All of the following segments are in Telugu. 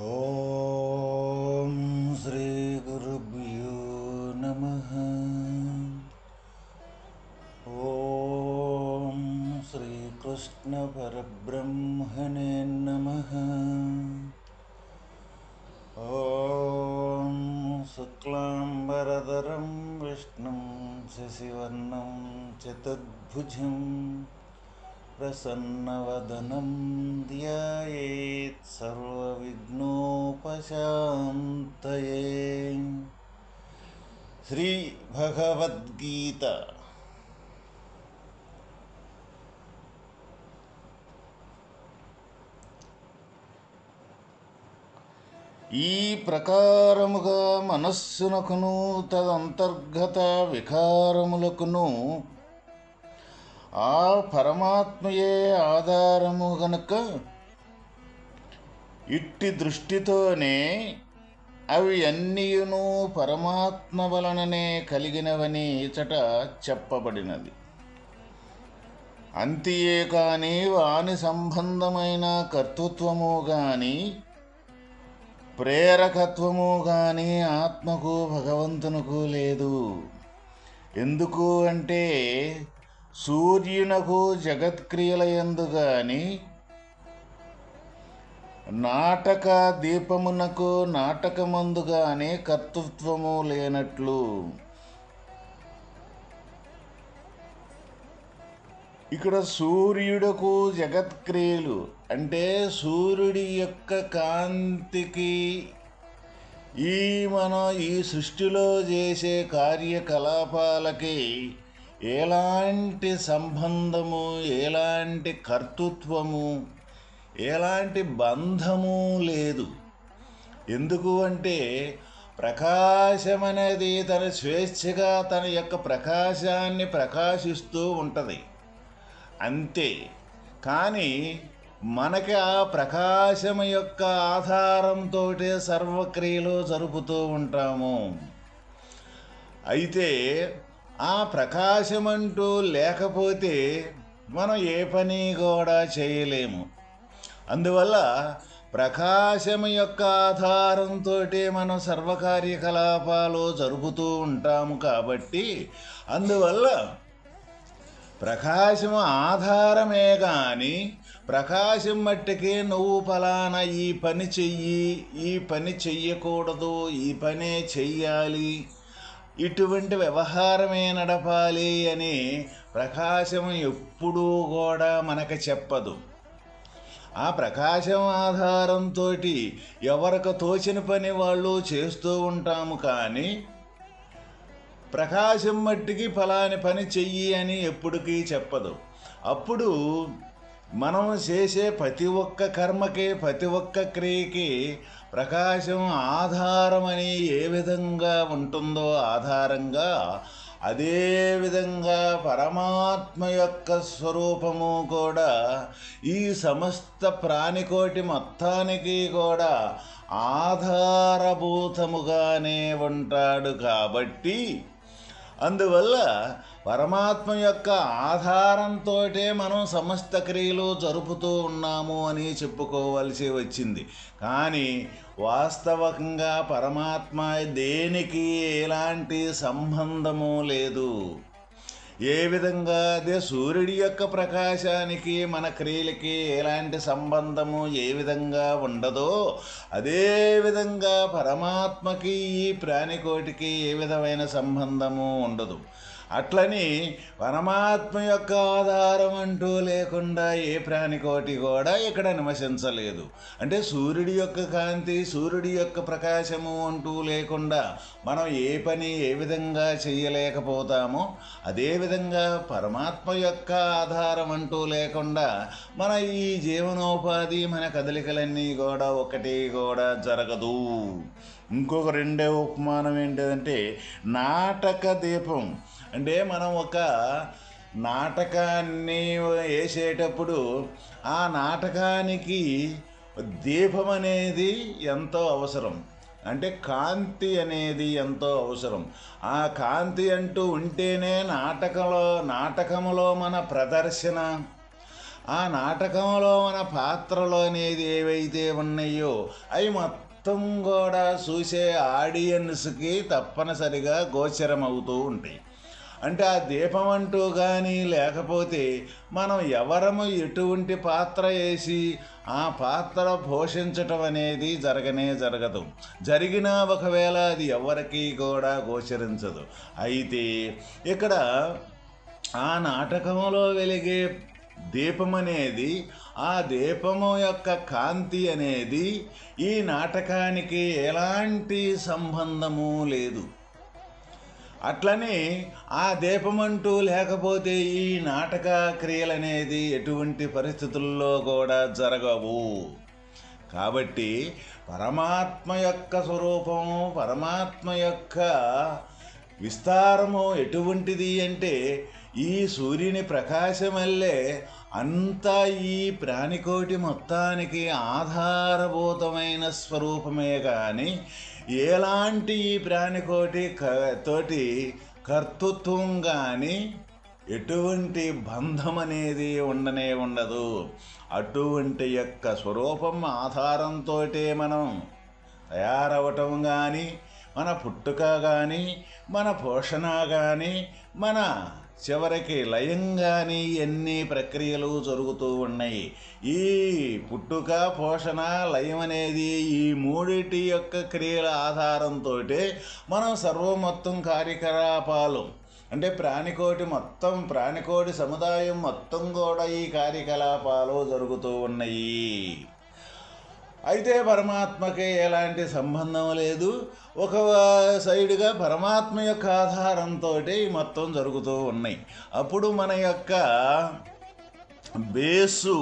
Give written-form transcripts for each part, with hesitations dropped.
ఓం శ్రీ గురుభ్యో నమః. ఓం శ్రీకృష్ణ పరబ్రహ్మణే నమః. ఓం శుక్లాంబరధరం విష్ణుం శశివర్ణం చతుర్భుజం ప్రసన్నవదనం ధ్యాయేత్ సర్వవిఘ్నోపశాంతయే. శ్రీ భగవద్గీత ఈ ప్రకారముగా మనస్సునకును తదంతర్గత వికారములకును ఆ పరమాత్మయే ఆధారము గనుక ఇట్టి దృష్టితోనే అవి అన్నీయును పరమాత్మ వలననే కలిగినవని ఇచట చెప్పబడినది. అంతియే కాని వాని సంబంధమైన కర్తృత్వము గాని ప్రేరకత్వము గాని ఆత్మకు భగవంతునకు లేదు. ఎందుకు అంటే సూర్యునకు జగత్క్రియలయందు గాని నాటక దీపమునకు నాటకమందు గాని కర్తృత్వము లేనట్లు. ఇక్కడ సూర్యుడకు జగత్క్రియలు అంటే సూర్యుడి యొక్క కాంతికి ఈ సృష్టిలో చేసే కార్యకలాపాలకి ఎలాంటి సంబంధము, ఎలాంటి కర్తృత్వము, ఎలాంటి బంధము లేదు. ఎందుకు అంటే ప్రకాశం అనేది తన స్వేచ్ఛగా తన యొక్క ప్రకాశాన్ని ప్రకాశిస్తూ ఉంటుంది అంతే. కానీ మనకి ఆ ప్రకాశం యొక్క ఆధారంతో సర్వక్రియలు జరుపుతూ ఉంటాము. అయితే ఆ ప్రకాశమంటూ లేకపోతే మనం ఏ పని కూడా చేయలేము. అందువల్ల ప్రకాశం యొక్క ఆధారంతో మనం సర్వకార్యకలాపాలు జరుపుతూ ఉంటాము. కాబట్టి అందువల్ల ప్రకాశం ఆధారమే కానీ ప్రకాశం మట్టికి నువ్వు ఫలానా ఈ పని చెయ్యి, ఈ పని చెయ్యకూడదు, ఈ పనే చెయ్యాలి, ఇటువంటి వ్యవహారమే నడపాలి అని ప్రకాశం ఎప్పుడూ కూడా మనకు చెప్పదు. ఆ ప్రకాశం ఆధారంతో ఎవరికి తోచిన పని వాళ్ళు చేస్తూ ఉంటాము. కానీ ప్రకాశం మట్టికి ఫలాని పని చెయ్యి అని ఎప్పటికీ చెప్పదు. అప్పుడు మనం చేసే ప్రతి ఒక్క కర్మకి, ప్రతి ఒక్క క్రియకి ప్రకాశం ఆధారమని ఏ విధంగా ఉంటుందో ఆధారంగా అదే విధంగా పరమాత్మ యొక్క స్వరూపము కూడా ఈ సమస్త ప్రాణికోటి మొత్తానికి కూడా ఆధారభూతముగానే ఉంటాడు. కాబట్టి అందువల్ల పరమాత్మ యొక్క ఆధారంతో మనం సమస్త క్రియలు జరుపుతూ ఉన్నాము అని చెప్పుకోవలసి వచ్చింది. కానీ వాస్తవంగా పరమాత్మ దేనికి ఎలాంటి సంబంధము లేదు. ఏ విధంగా అదే సూర్యుడి యొక్క ప్రకాశానికి మన క్రియలకి ఎలాంటి సంబంధము ఏ విధంగా ఉండదో అదే విధంగా పరమాత్మకి ఈ ప్రాణికోటికి ఏ విధమైన సంబంధము ఉండదు. అట్లని పరమాత్మ యొక్క ఆధారం అంటూ లేకుండా ఏ ప్రాణికోటి కూడా ఇక్కడ నివసించలేదు. అంటే సూర్యుడి యొక్క కాంతి, సూర్యుడి యొక్క ప్రకాశము అంటూ లేకుండా మనం ఏ పని ఏ విధంగా చెయ్యలేకపోతామో అదేవిధంగా పరమాత్మ యొక్క ఆధారం అంటూ లేకుండా మన ఈ జీవనోపాధి, మన కదలికలన్నీ కూడా ఒకటి కూడా జరగదు. ఇంకొక రెండో ఉపమానం ఏంటిదంటే నాటక దీపం. అంటే మనం ఒక నాటకాన్ని వేసేటప్పుడు ఆ నాటకానికి దీపం అనేది ఎంతో అవసరం. అంటే కాంతి అనేది ఎంతో అవసరం. ఆ కాంతి అంటూ ఉంటేనే నాటకములో మన ప్రదర్శన, ఆ నాటకంలో మన పాత్రలు అనేది ఏవైతే ఉన్నాయో అవి మొత్తం కూడా చూసే ఆడియన్స్కి తప్పనిసరిగా గోచరం అవుతూ ఉంటాయి. అంటే ఆ దీపం అంటూ కానీ లేకపోతే మనం ఎవరము ఎటువంటి పాత్ర వేసి ఆ పాత్ర పోషించటం అనేది జరగదు. జరిగినా ఒకవేళ అది ఎవరికి కూడా గోచరించదు. అయితే ఇక్కడ ఆ నాటకంలో వెలిగే దీపం అనేది, ఆ దీపము యొక్క కాంతి అనేది ఈ నాటకానికి ఎలాంటి సంబంధము లేదు. అట్లనే ఆ దీపమంటూ లేకపోతే ఈ నాటక క్రియలు అనేది ఎటువంటి పరిస్థితుల్లో కూడా జరగవు. కాబట్టి పరమాత్మ యొక్క స్వరూపము, పరమాత్మ యొక్క విస్తారము ఎటువంటిది అంటే ఈ సూర్యుని ప్రకాశమల్లే అంతా ఈ ప్రాణికోటి మొత్తానికి ఆధారభూతమైన స్వరూపమే కానీ ఎలాంటి ఈ ప్రాణికోటి తోటి కర్తృత్వం కానీ ఎటువంటి బంధం అనేది ఉండదు. అటువంటి యొక్క స్వరూపం ఆధారంతో మనం తయారవటం కానీ, మన పుట్టుక కానీ, మన పోషణ కానీ, మన చివరికి లయం కానీ ఎన్ని ప్రక్రియలు జరుగుతూ ఉన్నాయి. ఈ పుట్టుక, పోషణ, లయం అనేది ఈ మూడిటి యొక్క క్రియల ఆధారంతో మనం మొత్తం కార్యకలాపాలు అంటే ప్రాణికోటి సముదాయం మొత్తం కూడా ఈ కార్యకలాపాలు జరుగుతూ ఉన్నాయి. అయితే పరమాత్మకి ఎలాంటి సంబంధం లేదు. ఒక సైడ్గా పరమాత్మ యొక్క ఆధారంతో మొత్తం జరుగుతూ ఉన్నాయి. అప్పుడు మన యొక్క బేసు,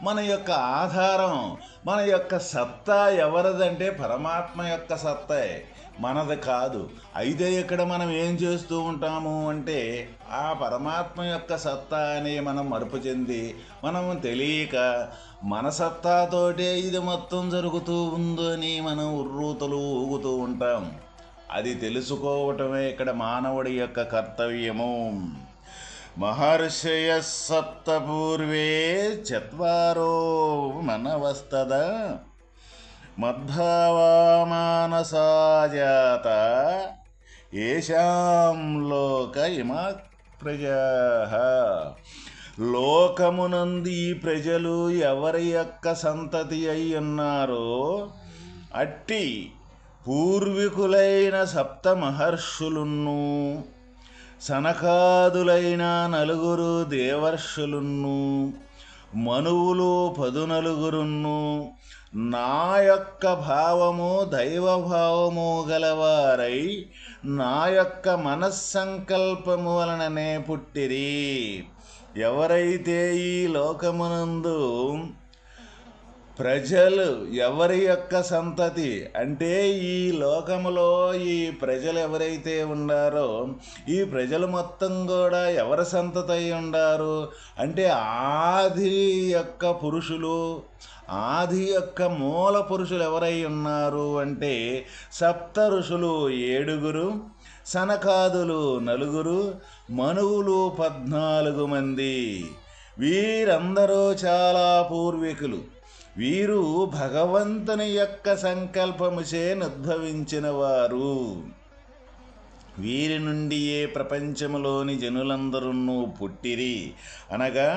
మన యొక్క ఆధారం, మన యొక్క సత్తా ఎవరిదంటే పరమాత్మ యొక్క సత్తా, మనది కాదు. అయితే ఇక్కడ మనం ఏం చేస్తూ ఉంటాము అంటే ఆ పరమాత్మ యొక్క సత్తా అని మనం మరుపు చెంది, మనం తెలియక మన సత్తాతోటే ఇది మొత్తం జరుగుతూ ఉందని మనం ఉర్రూతలు ఊగుతూ ఉంటాం. అది తెలుసుకోవటమే ఇక్కడ మానవుడి యొక్క కర్తవ్యము. మహర్షయ సప్త పూర్వే చత్వారో మనవస్తద మద్భావామానసాజాత ఏషాం లోక ఇమా ప్రజా. లోకమునందు ఈ ప్రజలు ఎవరి యొక్క సంతతి అయి ఉన్నారో అట్టి పూర్వీకులైన సప్త మహర్షులున్ను, సనకాదులైన 9 దేవర్షులున్ను, మనువులు 14 నా యొక్క భావము దైవభావము గలవారై నా యొక్క మనస్సంకల్పము వలననే పుట్టిరి. ఎవరైతే ఈ లోకమునందు ప్రజలు ఎవరి యొక్క సంతతి అంటే ఈ లోకములో ఈ ప్రజలు ఎవరైతే ఉండారో ఈ ప్రజలు మొత్తం కూడా ఎవరి సంతతి అయి ఉండారు అంటే ఆది యొక్క పురుషులు, ఆది యొక్క మూల పురుషులు ఎవరై ఉన్నారు అంటే సప్త ఋషులు 7, సనకాదులు 4, మనువులు 14 మంది. వీరందరూ చాలా పూర్వీకులు. వీరు భగవంతుని యొక్క సంకల్పముచే ఉద్భవించిన వారు. వీరి నుండి ఏ ప్రపంచములోని జనులందరూ పుట్టిరి అనగా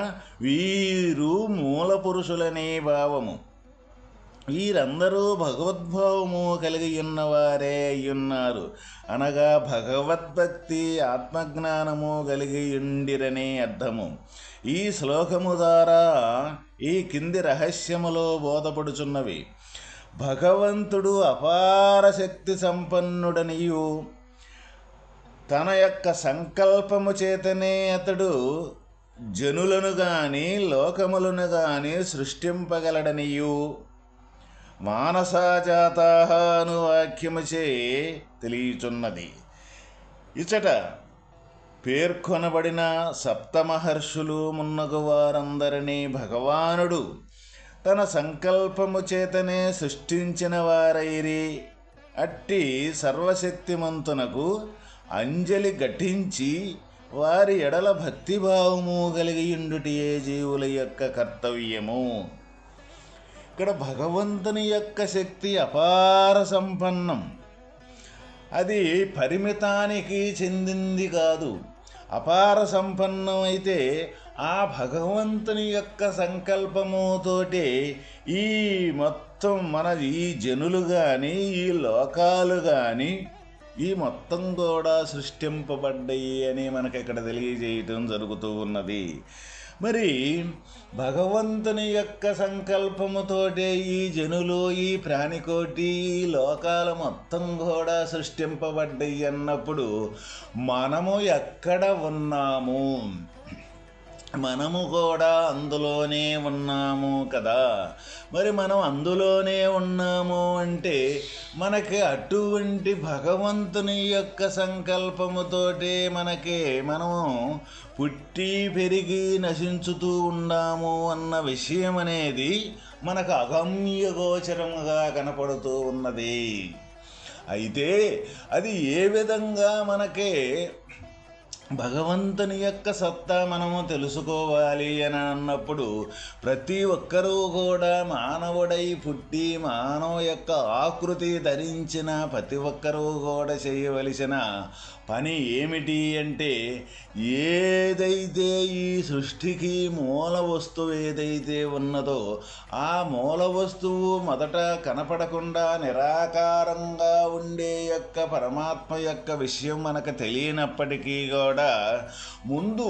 వీరు మూల పురుషులనే భావము. వీరందరూ భగవద్భావము కలిగి ఉన్నవారే అయ్యున్నారు అనగా భగవద్భక్తి ఆత్మజ్ఞానము కలిగి ఉండిరనే అర్థము. ఈ శ్లోకము ద్వారా ఈ కింది రహస్యములో బోధపడుచున్నవి. భగవంతుడు అపార శక్తి సంపన్నుడనియు తన యొక్క సంకల్పము చేతనే అతడు జనులను గాని లోకములను గాని సృష్టింపగలడనియు మానసాజాతాః అను వాక్యముచే తెలియచున్నది. ఇచట పేర్కొనబడిన సప్తమహర్షులు మున్నగు వారందరినీ భగవానుడు తన సంకల్పము చేతనే సృష్టించిన వారైరి. అట్టి సర్వశక్తిమంతునకు అంజలి ఘటించి వారి ఎడల భక్తిభావము కలిగియుండుటియే జీవుల యొక్క కర్తవ్యము. ఇక్కడ భగవంతుని యొక్క శక్తి అపార సంపన్నం. అది పరిమితానికి చెందింది కాదు. అపార సంపన్నం అయితే ఆ భగవంతుని యొక్క సంకల్పముతోటే ఈ మొత్తం ఈ జనులు కానీ ఈ లోకాలు కానీ ఈ మొత్తం కూడా సృష్టింపబడ్డాయి అని మనకి ఇక్కడ తెలియజేయటం జరుగుతూ ఉన్నది. మరి భగవంతుని యొక్క సంకల్పముతోటే ఈ జనులు ఈ ప్రాణికోటి ఈ లోకాలు మొత్తం కూడా సృష్టింపబడ్డాయి అన్నప్పుడు మనము ఎక్కడ ఉన్నాము? మనము కూడా అందులోనే ఉన్నాము కదా. మరి మనం అందులోనే ఉన్నాము అంటే మనకి అటువంటి భగవంతుని యొక్క సంకల్పముతోటే మనము పుట్టి పెరిగి నశించుతూ ఉన్నాము అన్న విషయం అనేది మనకు అగమ్యగోచరముగా కనపడుతూ ఉన్నది. అయితే అది ఏ విధంగా మనకే భగవంతుని యొక్క సత్తా మనము తెలుసుకోవాలి అని అన్నప్పుడు ప్రతి ఒక్కరూ కూడా మానవుడై పుట్టి మానవ యొక్క ఆకృతి ధరించిన ప్రతి ఒక్కరూ కూడా చేయవలసిన పని ఏమిటి అంటే ఏదైతే ఈ సృష్టికి మూల వస్తువు ఏదైతే ఉన్నదో ఆ మూల వస్తువు మొదట కనపడకుండా నిరాకారంగా ఉండే యొక్క పరమాత్మ యొక్క విషయం మనకు తెలియనప్పటికీ కూడా ముందు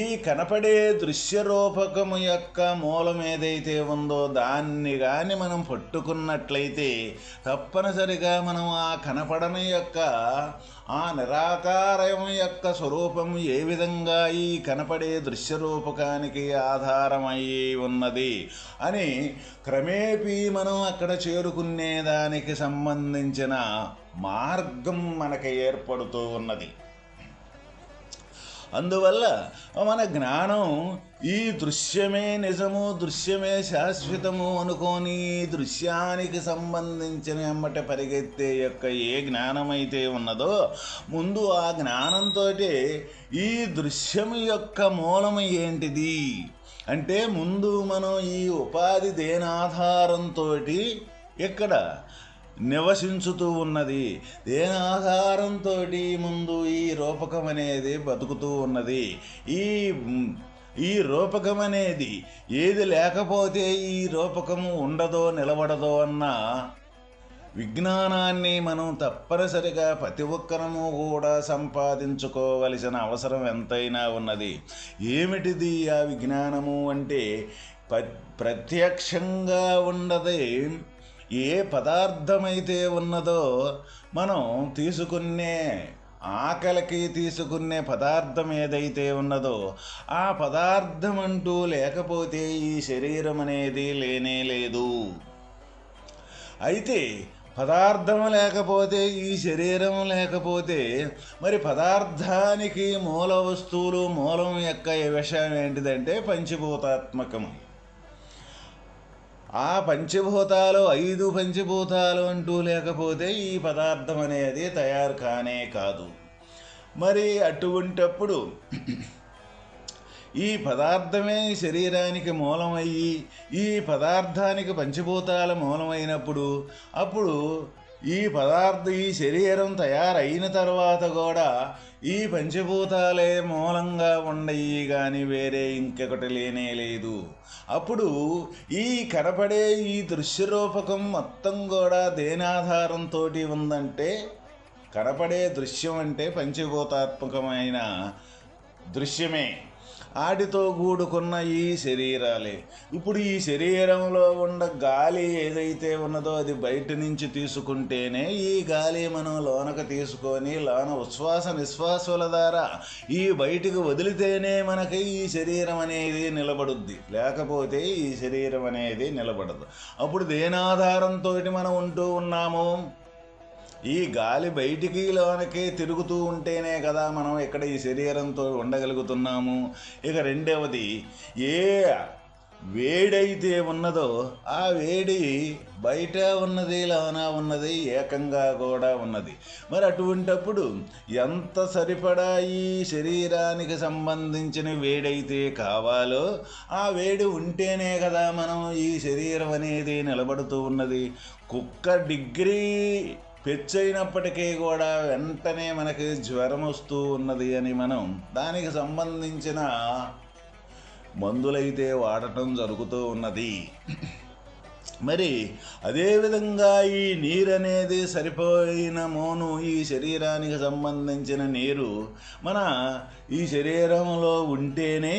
ఈ కనపడే దృశ్యరూపకము యొక్క మూలం ఏదైతే ఉందో దాన్ని కానీ మనం పట్టుకున్నట్లయితే తప్పనిసరిగా మనం ఆ కనపడని యొక్క ఆ నిరాకారం యొక్క స్వరూపం ఏ విధంగా ఈ కనపడే దృశ్యరూపకానికి ఆధారమయ్యి ఉన్నది అని క్రమేపీ మనం అక్కడ చేరుకునే దానికి సంబంధించిన మార్గం మనకి ఏర్పడుతూ ఉన్నది. అందువల్ల మన జ్ఞానం ఈ దృశ్యమే నిజము, దృశ్యమే శాశ్వతము అనుకోని దృశ్యానికి సంబంధించిన ఎమ్మట పరిగెత్తే యొక్క ఏ జ్ఞానమైతే ఉన్నదో ముందు ఆ జ్ఞానంతో ఈ దృశ్యము యొక్క మూలము ఏంటిది అంటే ముందు మనం ఈ ఉపాధి దేనాధారంతో ఇక్కడ నివసించుతూ ఉన్నది, దేని ఆధారంతో ముందు ఈ రూపకం అనేది బతుకుతూ ఉన్నది. ఈ రూపకం అనేది ఏది లేకపోతే ఈ రూపకము ఉండదో నిలబడదో అన్న విజ్ఞానాన్ని మనం తప్పనిసరిగా ప్రతి ఒక్కరము కూడా సంపాదించుకోవలసిన అవసరం ఎంతైనా ఉన్నది. ఏమిటిది ఆ విజ్ఞానము అంటే ప్రత్యక్షంగా ఉండదే ఏ పదార్థమైతే ఉన్నదో మనం తీసుకునే ఆకలికి తీసుకునే పదార్థం ఏదైతే ఉన్నదో ఆ పదార్థం అంటూ లేకపోతే ఈ శరీరం అనేది లేనే లేదు. అయితే పదార్థం లేకపోతే ఈ శరీరం లేకపోతే మరి పదార్థానికి మూల వస్తువులు మూలం యొక్క విషయం ఏంటిదంటే పంచభూతాత్మకం. ఆ పంచభూతాలు 5 పంచభూతాలు అంటూ లేకపోతే ఈ పదార్థం అనేది తయారు కానే కాదు. మరి అటువంటప్పుడు ఈ పదార్థమే శరీరానికి మూలమయ్యి ఈ పదార్థానికి పంచభూతాల మూలమైనప్పుడు అప్పుడు ఈ శరీరం తయారైన తర్వాత కూడా ఈ పంచభూతాలే మూలంగా ఉండయి కానీ వేరే ఇంకొకటి లేనే లేదు. అప్పుడు ఈ కనపడే ఈ దృశ్యరూపకం మొత్తం కూడా దేనాధారంతో ఉందంటే కనపడే దృశ్యం అంటే పంచభూతాత్మకమైన దృశ్యమే. వాటితో కూడుకున్న ఈ శరీరాలే. ఇప్పుడు ఈ శరీరంలో ఉన్న గాలి ఏదైతే ఉన్నదో అది బయట నుంచి తీసుకుంటేనే ఈ గాలి మనం లోనకు తీసుకొని లోన ఉచ్ఛ్వాస నిశ్వాసాల ద్వారా ఈ బయటికి వదిలితేనే మనకి ఈ శరీరం అనేది నిలబడుద్ది, లేకపోతే ఈ శరీరం అనేది నిలబడదు. అప్పుడు దేనాధారంతో మనం ఉంటూ ఉన్నాము. ఈ గాలి బయటికి లోనకే తిరుగుతూ ఉంటేనే కదా మనం ఇక్కడ ఈ శరీరంతో ఉండగలుగుతున్నాము. ఇక రెండవది ఏ వేడైతే ఉన్నదో ఆ వేడి బయట ఉన్నది, లోన ఉన్నది, ఏకంగా కూడా ఉన్నది. మరి అటువంటప్పుడు ఎంత సరిపడా ఈ శరీరానికి సంబంధించిన వేడైతే కావాలో ఆ వేడి ఉంటేనే కదా మనం ఈ శరీరం అనేది నిలబడుతూ ఉన్నది. కుక్క డిగ్రీ పెచ్చైనప్పటికీ కూడా వెంటనే మనకి జ్వరం వస్తూ ఉన్నది అని మనం దానికి సంబంధించిన మందులైతే వాడటం జరుగుతూ ఉన్నది. మరి అదేవిధంగా ఈ నీరు అనేది సరిపోయిన మోను, ఈ శరీరానికి సంబంధించిన నీరు మన ఈ శరీరంలో ఉంటేనే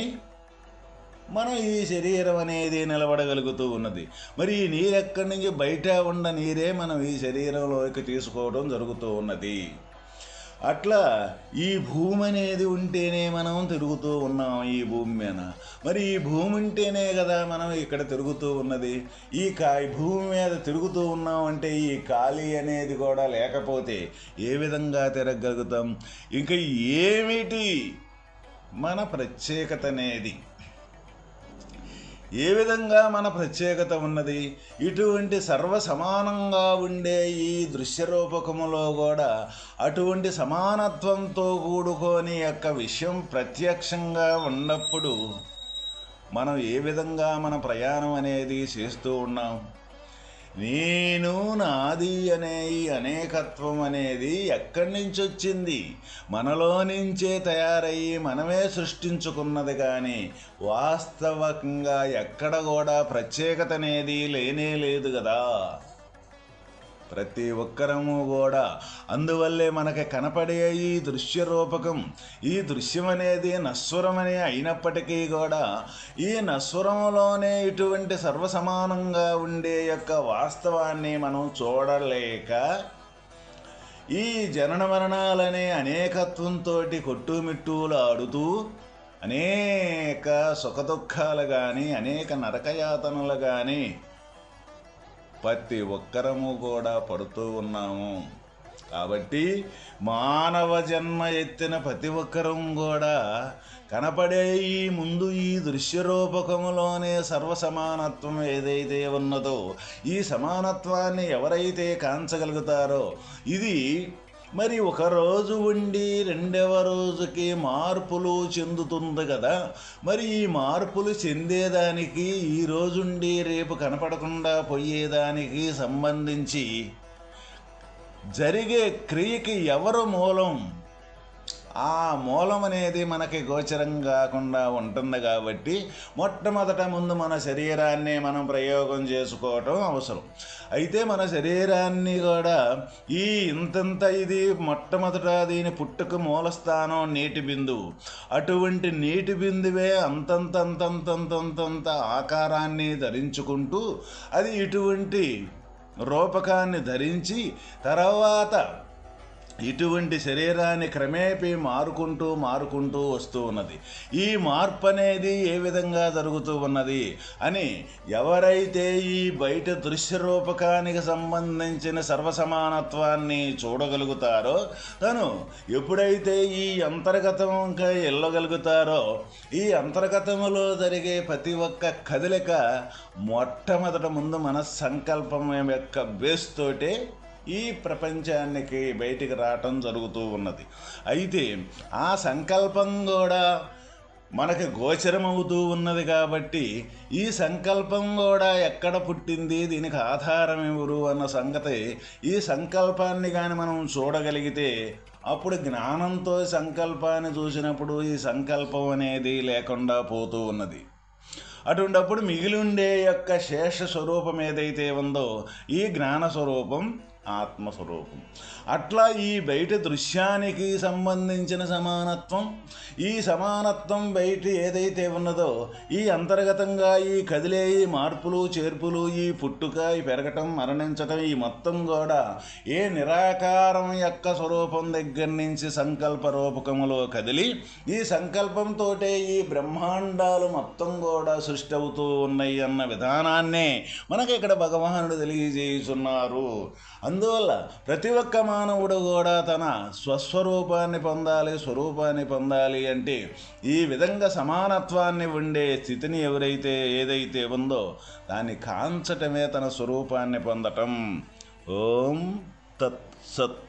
మనం ఈ శరీరం అనేది నిలబడగలుగుతూ ఉన్నది. మరి ఈ నీరు ఎక్కడి నుంచి, బయట ఉన్న నీరే మనం ఈ శరీరంలోకి తీసుకోవడం జరుగుతూ ఉన్నది. అట్లా ఈ భూమి అనేది ఉంటేనే మనం తిరుగుతూ ఉన్నాం ఈ భూమి మీద. మరి ఈ భూమి ఉంటేనే కదా మనం ఇక్కడ తిరుగుతూ ఉన్నది. ఈ భూమి మీద తిరుగుతూ ఉన్నాం అంటే ఈ ఖాళీ అనేది కూడా లేకపోతే ఏ విధంగా తిరగలుగుతాం? ఇంకా ఏమిటి మన ప్రత్యేకత అనేది, ఏ విధంగా మన ప్రత్యేకత ఉన్నది? ఇటువంటి సర్వసమానంగా ఉండే ఈ దృశ్యరూపకములో కూడా అటువంటి సమానత్వంతో కూడుకొని యొక్క విషయం ప్రత్యక్షంగా ఉన్నప్పుడు మనం ఏ విధంగా మన ప్రయాణం అనేది చేస్తూ ఉన్నాం? నేను, నాది అనే ఈ అనేకత్వం అనేది ఎక్కడి నుంచి వచ్చింది? మనలో నుంచే తయారయ్యి మనమే సృష్టించుకున్నది. కానీ వాస్తవంగా ఎక్కడ కూడా ప్రత్యేకత అనేది లేనే లేదు కదా. ప్రతి ఒక్కరము కూడా అందువల్లే మనకి కనపడే ఈ దృశ్య రూపకం, ఈ దృశ్యం అనేది నశ్వరమని అయినప్పటికీ కూడా ఈ నశ్వరంలోనే ఇటువంటి సర్వసమానంగా ఉండే యొక్క వాస్తవాన్ని మనం చూడలేక ఈ జనన మరణాలనే అనేకత్వంతో కొట్టుమిట్టూలు ఆడుతూ అనేక సుఖదుఖాలు కానీ, అనేక నరకయాతనలు కానీ ప్రతి ఒక్కరము కూడా పడుతూ ఉన్నాము. కాబట్టి మానవ జన్మ ఎత్తిన ప్రతి ఒక్కరం కూడా కనపడే ఈ ముందు ఈ దృశ్యరూపకములోనే సర్వసమానత్వం ఏదైతే ఉన్నదో ఈ సమానత్వాన్ని ఎవరైతే కాంచగలుగుతారో ఇది మరి ఒక రోజు ఉండి రెండవ రోజుకి మార్పులు చెందుతుంది కదా. మరి ఈ మార్పులు చెందేదానికి, ఈ రోజుండి రేపు కనపడకుండా పోయేదానికి సంబంధించి జరిగే క్రియకి ఎవరు మూలం? ఆ మూలం అనేది మనకి గోచరం కాకుండా ఉంటుంది. కాబట్టి మొట్టమొదట ముందు మన శరీరాన్ని మనం ప్రయోగం చేసుకోవటం అవసరం. అయితే మన శరీరాన్ని కూడా ఈ ఇంతంత ఇది మొట్టమొదట దీని పుట్టుక మూలస్థానం నీటి బిందువు. అటువంటి నీటి బిందువే అంతంతంతంతంతంతంత ఆకారాన్ని ధరించుకుంటూ అది ఇటువంటి రూపకాన్ని ధరించి తర్వాత ఇటువంటి శరీరాన్ని క్రమేపీ మారుకుంటూ వస్తూ ఉన్నది. ఈ మార్పు అనేది ఏ విధంగా జరుగుతూ ఉన్నది అని ఎవరైతే ఈ బయట దృశ్య రూపకానికి సంబంధించిన సర్వసమానత్వాన్ని చూడగలుగుతారో, తను ఎప్పుడైతే ఈ అంతర్గతంగా వెళ్ళగలుగుతారో ఈ అంతర్గతములో జరిగే ప్రతి ఒక్క కదలిక మొట్టమొదట ముందు మన సంకల్పం యొక్క బేస్ తోటే ఈ ప్రపంచానికి బయటికి రావటం జరుగుతూ ఉన్నది. అయితే ఆ సంకల్పం కూడా మనకి గోచరమవుతూ ఉన్నది. కాబట్టి ఈ సంకల్పం కూడా ఎక్కడ పుట్టింది, దీనికి ఆధారం ఎవరు అన్న సంగతి, ఈ సంకల్పాన్ని కానీ మనం చూడగలిగితే అప్పుడు జ్ఞానంతో సంకల్పాన్ని చూసినప్పుడు ఈ సంకల్పం అనేది లేకుండా పోతూ ఉన్నది. అటువంటప్పుడు మిగిలి ఉండే యొక్క శేష స్వరూపం ఏదైతే ఉందో ఈ జ్ఞాన స్వరూపం, ఆత్మస్వరూపం. అట్లా ఈ బయట దృశ్యానికి సంబంధించిన సమానత్వం, ఈ సమానత్వం బయట ఏదైతే ఉన్నదో ఈ అంతర్గతంగా ఈ కదిలే ఈ మార్పులు చేర్పులు, ఈ పుట్టుక, ఈ పెరగటం, మరణించటం, ఈ మొత్తం కూడా ఏ నిరాకారం యొక్క స్వరూపం దగ్గర నుంచి సంకల్ప రూపకములో కదిలి ఈ సంకల్పంతో ఈ బ్రహ్మాండాలు మొత్తం కూడా సృష్టి అవుతూ ఉన్నాయి అన్న విధానాన్నే మనకి ఇక్కడ భగవానుడు తెలియజేస్తున్నారు. అందువల్ల ప్రతి ఒక్క మానవుడు కూడా తన స్వస్వరూపాన్ని పొందాలి, స్వరూపాన్ని పొందాలి అంటే ఈ విధంగా సమానత్వాన్ని ఉండే స్థితిని ఏదైతే ఉందో దాన్ని కాంచటమే తన స్వరూపాన్ని పొందటం. ఓం తత్ సత్.